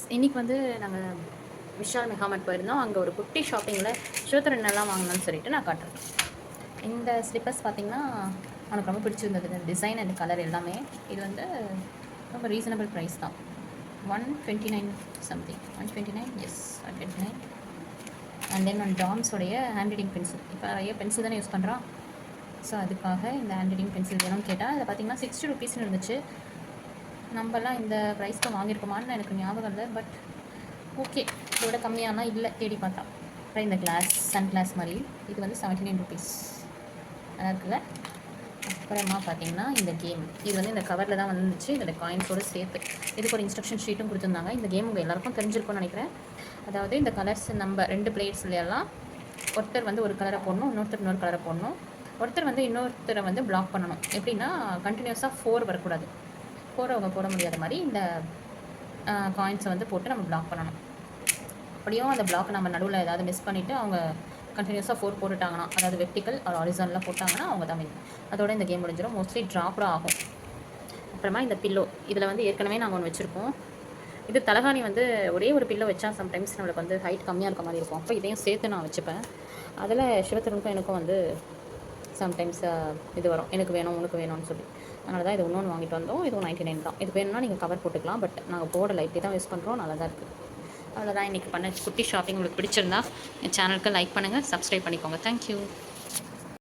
இன்னைக்கு வந்து நாங்கள் விஷால் மெகாமட் போயிருந்தோம். அங்கே ஒரு குட்டி ஷாப்பிங்கில் ஸ்வேதர் என்னெல்லாம் வாங்கணும்னு சொல்லிட்டு நான் காட்டுறேன். இந்த ஸ்லிப்பர்ஸ் பார்த்திங்கன்னா எனக்கு ரொம்ப பிடிச்சிருந்தது. இந்த டிசைன் அண்ட் கலர் எல்லாமே. இது வந்து ரொம்ப ரீசனபிள் ப்ரைஸ் தான். 129 something. 129, yes 129. And then one டாம்ஸோடைய ஹேண்ட் ரைட்டிங் பென்சில். இப்போ நிறைய பென்சில் தானே யூஸ் பண்ணுறோம். ஸோ அதுக்காக இந்த ஹேண்ட் ரைட்டிங் பென்சில் வேணும்னு கேட்டால் அதில் பார்த்திங்கன்னா 60 ருபீஸ்னு இருந்துச்சு. நம்மலாம் இந்த ப்ரைஸ்க்கு வாங்கியிருக்கோமான்னு எனக்கு ஞாபகம் இல்லை. பட் ஓகே, இதோட கம்மியாலாம் இல்லை தேடி பார்த்தா. அப்புறம் இந்த கிளாஸ், சன் கிளாஸ் மாதிரி இது வந்து 79 ருபீஸ். நல்லா இருக்குல்ல. அப்புறமா பார்த்தீங்கன்னா இந்த கேம், இது வந்து இந்த கவரில் தான் வந்துச்சு, இதோட காயின்ஸோடு சேர்த்து. இதுக்கு ஒரு இன்ஸ்ட்ரக்ஷன் ஷீட்டும் கொடுத்துருந்தாங்க. இந்த கேம் உங்கள் எல்லாருக்கும் தெரிஞ்சிருக்கும்னு நினைக்கிறேன். அதாவது இந்த கலர்ஸ் நம்ம 2 பிளேட்ஸ்லையெல்லாம் ஒருத்தர் வந்து ஒரு கலரை போடணும், இன்னொருத்தர் இன்னொரு கலரை போடணும். ஒருத்தர் வந்து இன்னொருத்தரை வந்து பிளாக் பண்ணணும். எப்படின்னா கண்டினியூஸாக 4 வரக்கூடாது. 4 அவங்க போட முடியாத மாதிரி இந்த காயின்ஸை வந்து போட்டு நம்ம பிளாக் பண்ணணும். அப்படியும் அந்த பிளாக் நம்ம நடுவில் ஏதாவது மிஸ் பண்ணிவிட்டு அவங்க கண்டினியூஸாக 4 போட்டுட்டாங்கன்னா, அதாவது வெர்டிக்கல் ஒரு ஹாரிசான்டலாக போட்டாங்கன்னா அவங்க தான் வின். அதோட இந்த கேம் முடிஞ்சிடும். மோஸ்ட்லி ட்ராப்டாக ஆகும். அப்புறமா இந்த பில்லோ, இதில் வந்து ஏற்கனவே நாங்கள் ஒன்று வச்சுருக்கோம். இது தலகாணி வந்து ஒரே ஒரு பில்லோ வச்சா சம்டைம்ஸ் நம்மளுக்கு வந்து ஹைட் கம்மியாக இருக்க மாதிரி இருக்கும். அப்போ இதையும் சேர்த்து நான் வச்சுப்பேன். அதில் சிவத்தருக்கும் எனக்கும் வந்து சம்டைம்ஸ் இது வரும், எனக்கு வேணும் உனக்கு வேணும்னு சொல்லி. அதனால தான் இது இன்னொன்று வாங்கிட்டு வந்தோம். இதுவும் 99 தான். இது வேணும்னா நீங்கள் கவர் போட்டுக்கலாம். பட் நாங்கள் போடலை, இப்படி தான் யூஸ் பண்ணுறோம். நல்லா தான் இருக்குது. அவ்வளோதான் இன்றைக்கி பண்ண குட்டி ஷாப்பிங். உங்களுக்கு பிடிச்சிருந்தா என் சேனலுக்கு லைக் பண்ணுங்கள், சப்ஸ்கிரைப் பண்ணிக்கோங்க. தேங்க்யூ.